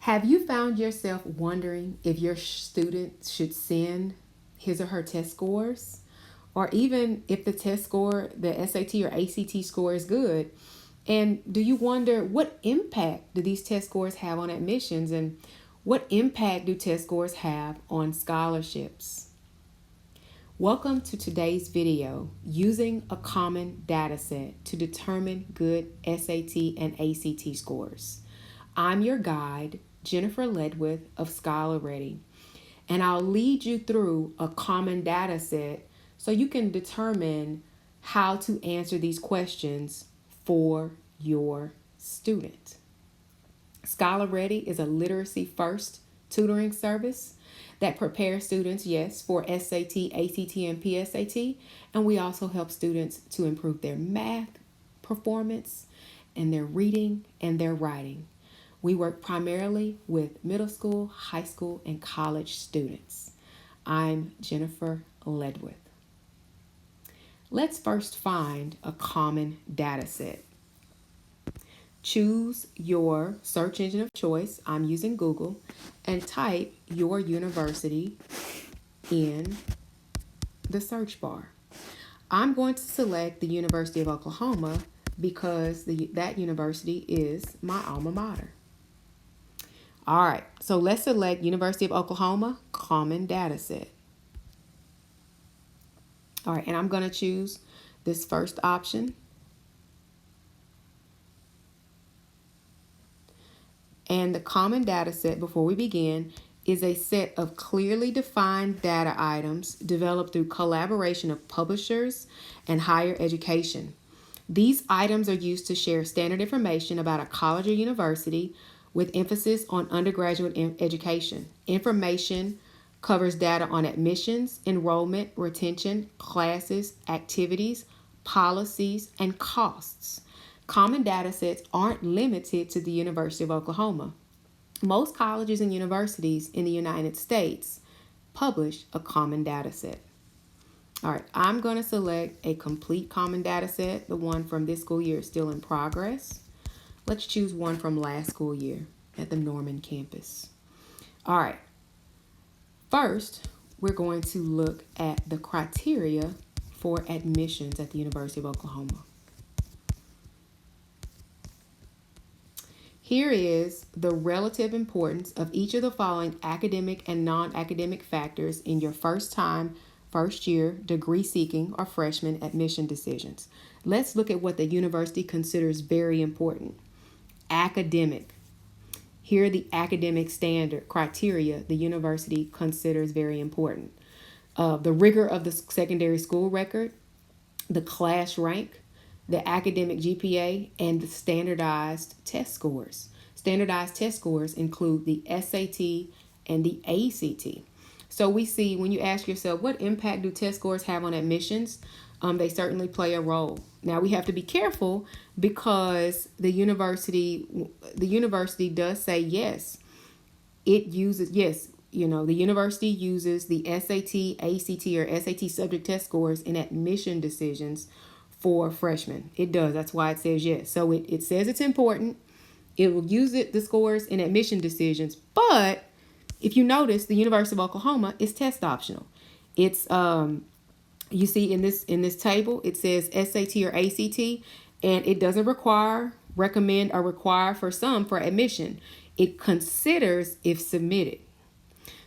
Have you found yourself wondering if your student should send his or her test scores? Or even if the test score, the SAT or ACT score is good? And do you wonder what impact do these test scores have on admissions? And what impact do test scores have on scholarships? Welcome to today's video, using a common data set to determine good SAT and ACT scores. I'm your guide, Jennifer Ledwith of Scholar Ready, and I'll lead you through a common data set so you can determine how to answer these questions for your student. Scholar Ready is a literacy first tutoring service that prepares students, yes, for SAT, ACT, and PSAT, and we also help students to improve their math performance and their reading and their writing. We work primarily with middle school, high school, and college students. I'm Jennifer Ledwith. Let's first find a common data set. Choose your search engine of choice. I'm using Google, and type your university in the search bar. I'm going to select the University of Oklahoma because that university is my alma mater. All right, so let's select University of Oklahoma, common data set. All right, and I'm going to choose this first option. And the common data set, before we begin, is a set of clearly defined data items developed through collaboration of publishers and higher education. These items are used to share standard information about a college or university with emphasis on undergraduate education. Information covers data on admissions, enrollment, retention, classes, activities, policies, and costs. Common data sets aren't limited to the University of Oklahoma. Most colleges and universities in the United States publish a common data set. All right, I'm going to select a complete common data set. The one from this school year is still in progress. Let's choose one from last school year at the Norman campus. All right, first, we're going to look at the criteria for admissions at the University of Oklahoma. Here is the relative importance of each of the following academic and non-academic factors in your first year degree seeking or freshman admission decisions. Let's look at what the university considers very important. Academic. Here are the academic standard criteria the university considers very important. The rigor of the secondary school record, the class rank, the academic GPA, and the standardized test scores. Standardized test scores include the SAT and the ACT. So we see, when you ask yourself, what impact do test scores have on admissions? They certainly play a role. Now we have to be careful because the university does say yes. The university uses the SAT, ACT, or SAT subject test scores in admission decisions for freshmen. It does. That's why it says yes. So it says it's important. It will use the scores in admission decisions. But if you notice, the University of Oklahoma is test optional. It's you see in this table, it says SAT or ACT, and it doesn't recommend, or require for some for admission. It considers if submitted.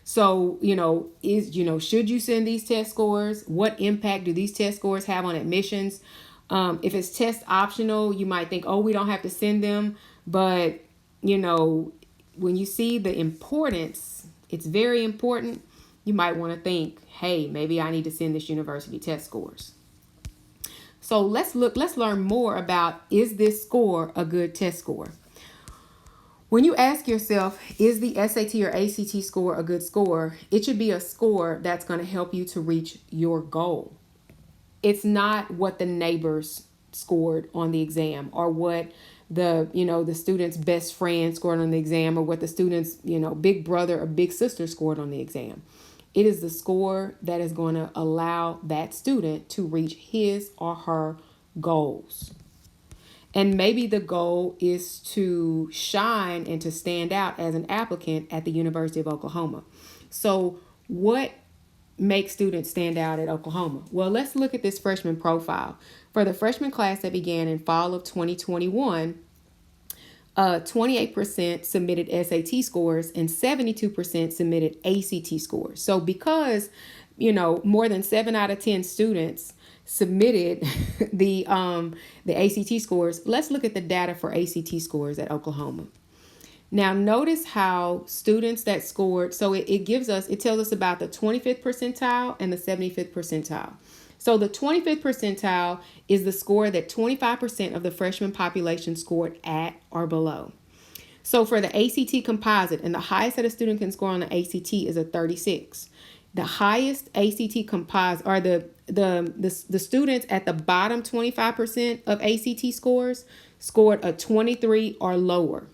So, should you send these test scores? What impact do these test scores have on admissions? If it's test optional, you might think, oh, we don't have to send them. But, when you see the importance, it's very important. You might want to think, hey, maybe I need to send this university test scores. So let's learn more about, is this score a good test score? When you ask yourself, is the SAT or ACT score a good score? It should be a score that's going to help you to reach your goal. It's not what the neighbors scored on the exam, or what the student's best friend scored on the exam, or what the student's, big brother or big sister scored on the exam. It is the score that is going to allow that student to reach his or her goals. And maybe the goal is to shine and to stand out as an applicant at the University of Oklahoma. So what makes students stand out at Oklahoma? Well, let's look at this freshman profile. For the freshman class that began in fall of 2021, 28% submitted SAT scores and 72% submitted ACT scores. So because, more than 7 out of 10 students submitted the ACT scores, let's look at the data for ACT scores at Oklahoma. Now notice how students that scored, so it tells us about the 25th percentile and the 75th percentile. So the 25th percentile is the score that 25% of the freshman population scored at or below. So for the ACT composite, and the highest that a student can score on the ACT is a 36. The highest ACT composite are the students at the bottom 25% of ACT scores scored a 23 or lower.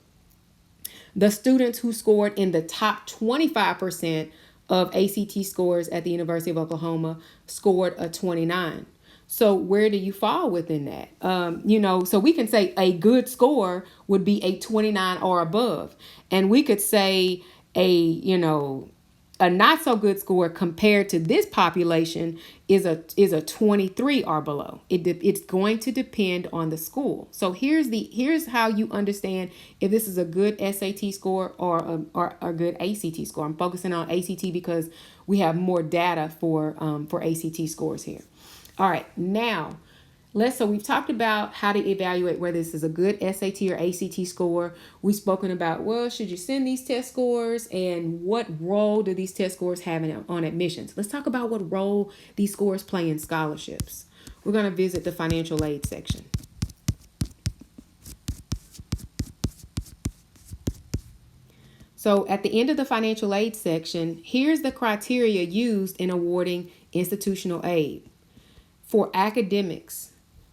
The students who scored in the top 25% of ACT scores at the University of Oklahoma scored a 29. So where do you fall within that? So we can say a good score would be a 29 or above. And we could say a not so good score compared to this population is a 23 or below. It's going to depend on the school. So here's how you understand if this is a good SAT score or a good ACT score. I'm focusing on ACT because we have more data for ACT scores here. All right, now so we've talked about how to evaluate whether this is a good SAT or ACT score. We've spoken about, should you send these test scores and what role do these test scores have on admissions? Let's talk about what role these scores play in scholarships. We're going to visit the financial aid section. So at the end of the financial aid section, here's the criteria used in awarding institutional aid. For academics,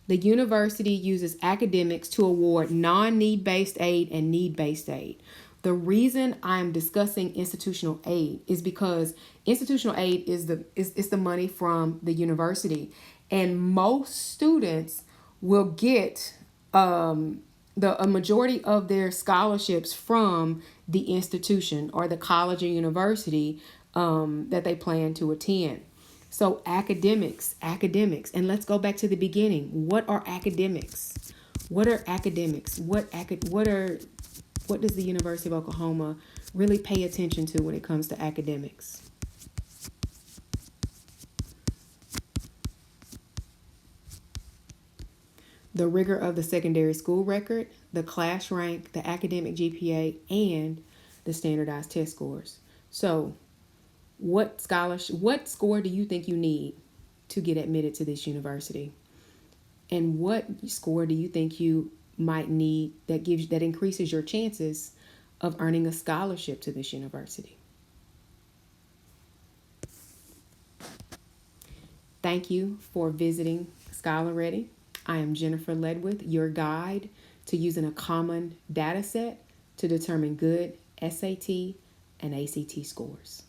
the university uses academics to award non-need-based aid and need-based aid. The reason I'm discussing institutional aid is because institutional aid is the money from the university, and most students will get a majority of their scholarships from the institution or the college or university that they plan to attend. So academics, and let's go back to the beginning. What are academics? What are academics? What does the University of Oklahoma really pay attention to when it comes to academics? The rigor of the secondary school record, the class rank, the academic GPA, and the standardized test scores. So what score do you think you need to get admitted to this university? And what score do you think you might need that increases your chances of earning a scholarship to this university? Thank you for visiting Scholar Ready. I am Jennifer Ledwith, your guide to using a common data set to determine good SAT and ACT scores.